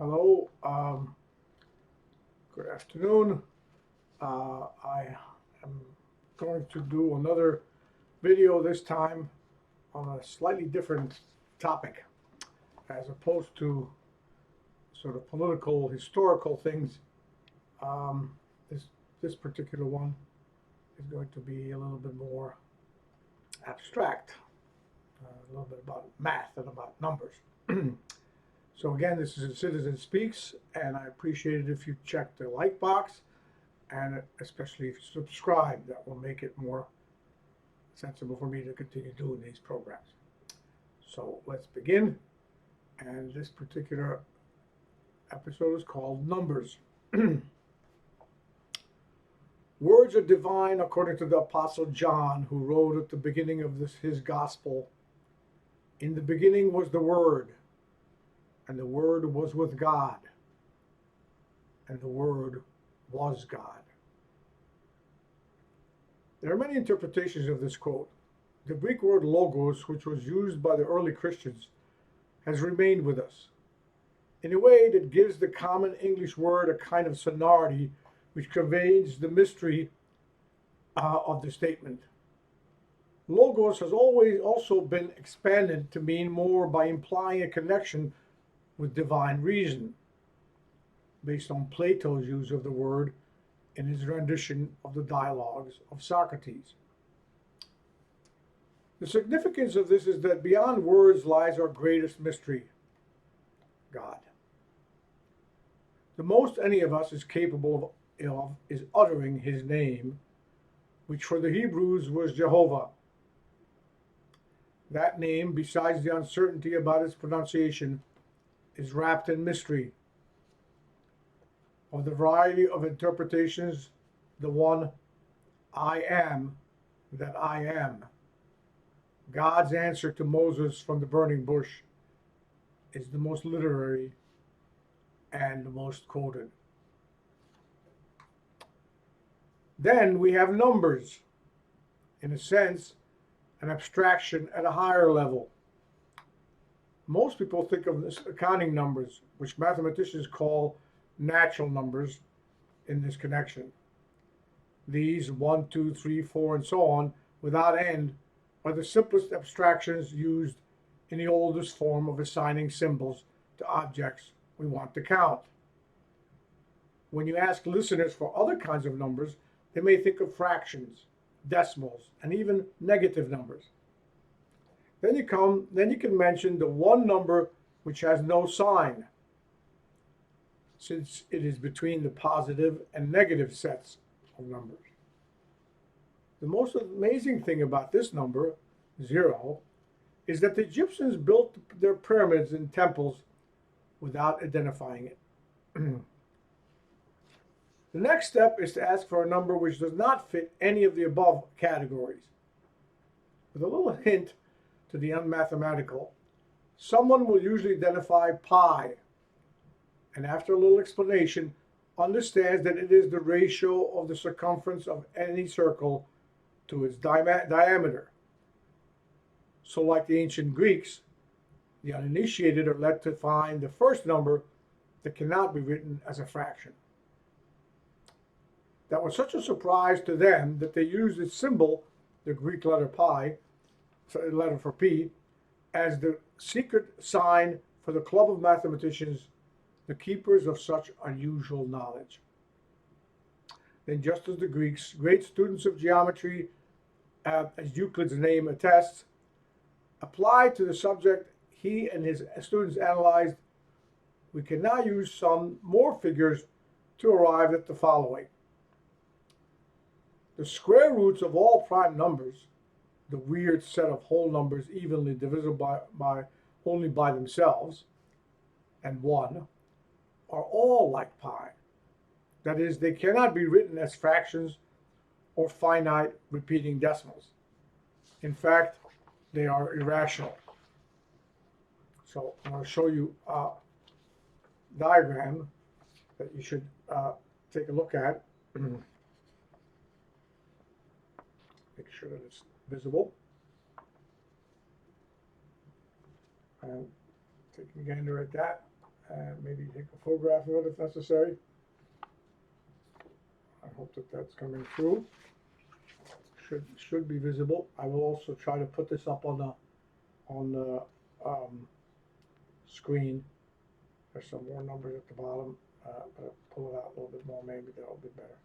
Hello, good afternoon. I am going to do another video this time on a slightly different topic as opposed to sort of political, historical things. Um, this, this particular one is going to be a little bit more abstract, a little bit about math and about numbers. So again, this is a Citizen Speaks, and I appreciate it if you check the like box, and especially if you subscribe. That will make it more sensible for me to continue doing these programs. So let's begin. And this particular episode is called Numbers. Words are divine according to the Apostle John, who wrote at the beginning of his gospel, "In the beginning was the Word, and the Word was with God, and the Word was God." There are many interpretations of this quote. The Greek word logos, which was used by the early Christians, has remained with us in a way that gives the common English word a kind of sonority which conveys the mystery of the statement. Logos has always also been expanded to mean more by implying a connection with divine reason, based on Plato's use of the word in his rendition of the dialogues of Socrates. The significance of this is that beyond words lies our greatest mystery, God. The most any of us is capable of is uttering his name, which for the Hebrews was Jehovah. That name, besides the uncertainty about its pronunciation, is wrapped in mystery. Of the variety of interpretations, the one, "I am that I am," God's answer to Moses from the burning bush, is the most literary and the most quoted. Then we have numbers, in a sense, an abstraction at a higher level. Most people think of this accounting numbers, which mathematicians call natural numbers in this connection. These 1, 2, 3, 4, and so on, without end, are the simplest abstractions used in the oldest form of assigning symbols to objects we want to count. When you ask listeners for other kinds of numbers, they may think of fractions, decimals, and even negative numbers. Then you can mention the one number which has no sign, since it is between the positive and negative sets of numbers. The most amazing thing about this number, 0, is that the Egyptians built their pyramids and temples without identifying it. The next step is to ask for a number which does not fit any of the above categories. With a little hint to the unmathematical, someone will usually identify pi, and after a little explanation, understands that it is the ratio of the circumference of any circle to its diameter. So like the ancient Greeks, the uninitiated are led to find the first number that cannot be written as a fraction. That was such a surprise to them that they used its symbol, the Greek letter pi, letter for P, as the secret sign for the club of mathematicians, the keepers of such unusual knowledge. Then, just as the Greeks, great students of geometry, as Euclid's name attests, applied to the subject he and his students analyzed, we can now use some more figures to arrive at the following. The square roots of all prime numbers, the weird set of whole numbers evenly divisible by only by themselves, and 1, are all like pi. That is, they cannot be written as fractions or finite repeating decimals. In fact, they are irrational. So I'm going to show you a diagram that you should take a look at. Make sure that it's visible. And take a gander at that. and maybe take a photograph of it if necessary. I hope that that's coming through. Should be visible. I will also try to put this up on the screen. There's some more numbers at the bottom, but I'll pull it out a little bit more. Maybe that'll be better.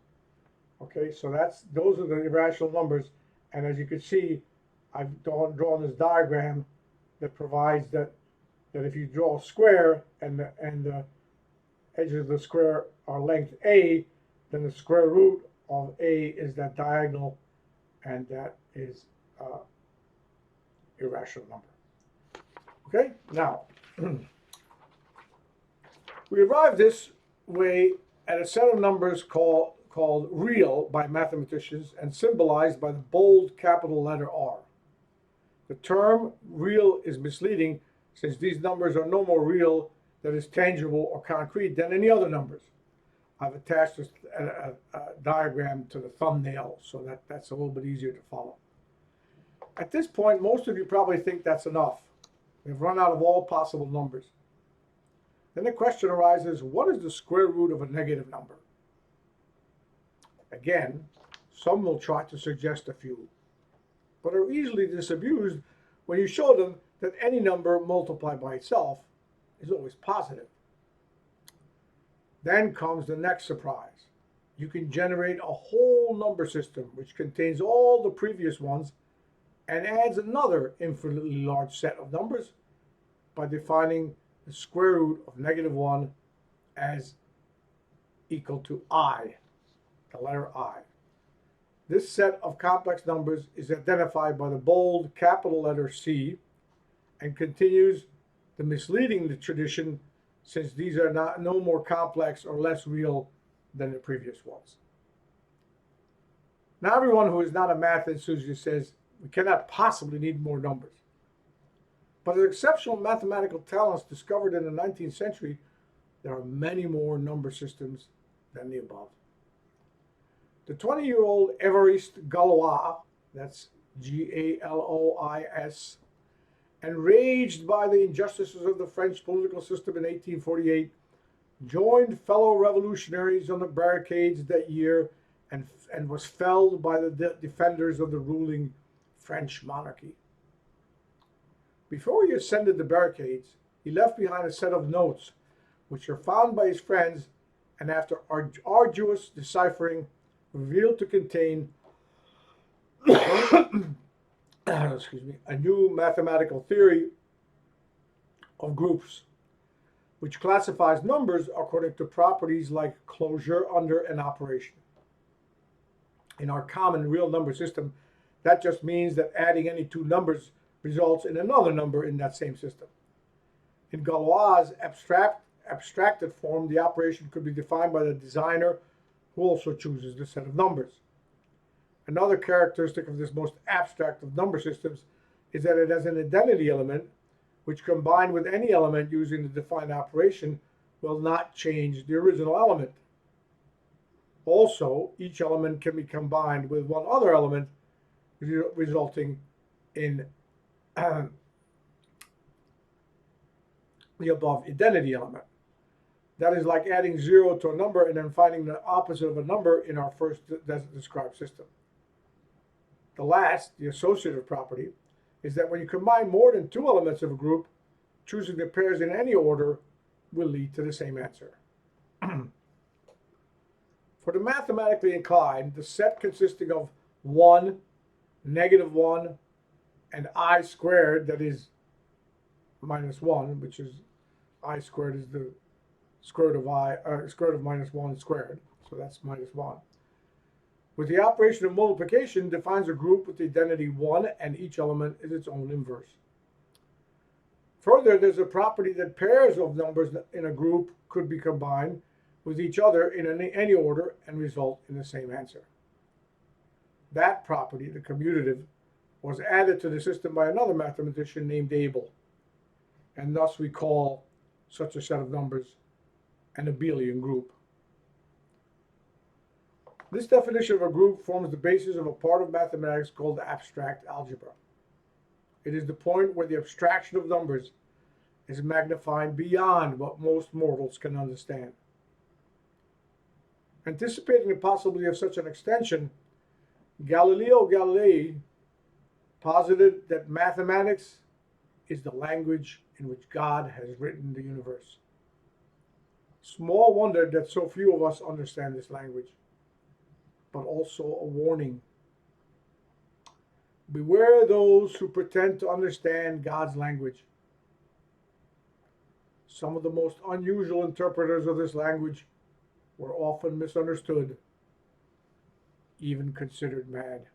Okay, so those are the irrational numbers, and as you can see, I've drawn this diagram that provides that if you draw a square and the edges of the square are length a, then the square root of a is that diagonal, and that is irrational number. Okay, now we arrive this way at a set of numbers called real by mathematicians and symbolized by the bold capital letter R. The term real is misleading since these numbers are no more real, that is tangible or concrete, than any other numbers. I've attached a diagram to the thumbnail so that's a little bit easier to follow. At this point, most of you probably think that's enough. We've run out of all possible numbers. Then the question arises, what is the square root of a negative number? Again, some will try to suggest a few, but are easily disabused when you show them that any number multiplied by itself is always positive. Then comes the next surprise. You can generate a whole number system which contains all the previous ones and adds another infinitely large set of numbers by defining the square root of -1 as equal to I, the letter I. This set of complex numbers is identified by the bold capital letter C and continues the misleading tradition since these are no more complex or less real than the previous ones. Now everyone who is not a math enthusiast says we cannot possibly need more numbers. But as exceptional mathematical talents discovered in the 19th century, there are many more number systems than the above. The 20-year-old Évariste Galois, that's Galois, enraged by the injustices of the French political system in 1848, joined fellow revolutionaries on the barricades that year and was felled by the defenders of the ruling French monarchy. Before he ascended the barricades, he left behind a set of notes, which are found by his friends and after arduous deciphering, revealed to contain a new mathematical theory of groups, which classifies numbers according to properties like closure, under, and operation. In our common real number system, that just means that adding any two numbers results in another number in that same system. In Galois' abstracted form, the operation could be defined by the designer, who also chooses the set of numbers. Another characteristic of this most abstract of number systems is that it has an identity element, which combined with any element using the defined operation will not change the original element. Also, each element can be combined with one other element, resulting in the above identity element. That is like adding 0 to a number and then finding the opposite of a number in our first described system. The last, the associative property, is that when you combine more than two elements of a group, choosing the pairs in any order will lead to the same answer. For the mathematically inclined, the set consisting of 1, -1, and I squared, that is -1, which is I squared is the square root of square root of -1 squared, so that's -1. With the operation of multiplication defines a group with the identity 1 and each element is its own inverse. Further, there's a property that pairs of numbers in a group could be combined with each other in any order and result in the same answer. That property, the commutative, was added to the system by another mathematician named Abel, and thus we call such a set of numbers an abelian group. This definition of a group forms the basis of a part of mathematics called abstract algebra. It is the point where the abstraction of numbers is magnified beyond what most mortals can understand. Anticipating the possibility of such an extension, Galileo Galilei posited that mathematics is the language in which God has written the universe. Small wonder that so few of us understand this language, but also a warning. Beware those who pretend to understand God's language. Some of the most unusual interpreters of this language were often misunderstood, even considered mad.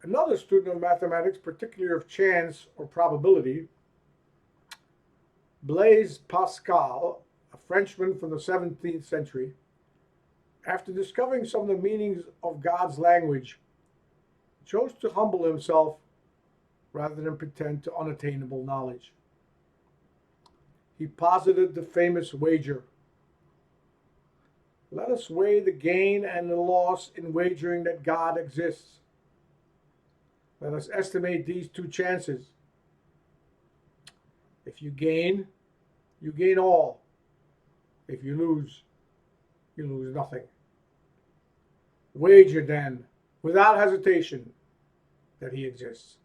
Another student of mathematics, particularly of chance or probability, Blaise Pascal, a Frenchman from the 17th century, after discovering some of the meanings of God's language, chose to humble himself rather than pretend to unattainable knowledge. He posited the famous wager. Let us weigh the gain and the loss in wagering that God exists. Let us estimate these two chances. If you gain all. If you lose nothing. Wager then, without hesitation, that he exists.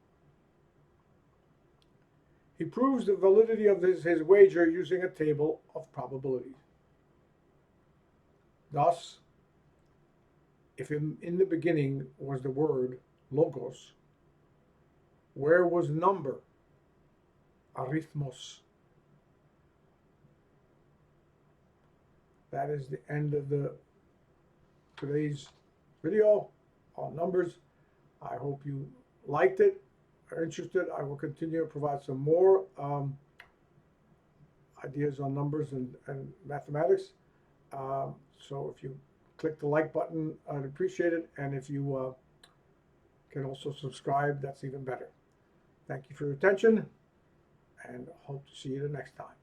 He proves the validity of his wager using a table of probabilities. Thus, if in the beginning was the word logos, where was number, arithmos? That is the end of today's video on numbers. I hope you liked it, are interested. I will continue to provide some more ideas on numbers and mathematics. So if you click the like button, I'd appreciate it. And if you can also subscribe, that's even better. Thank you for your attention, and hope to see you the next time.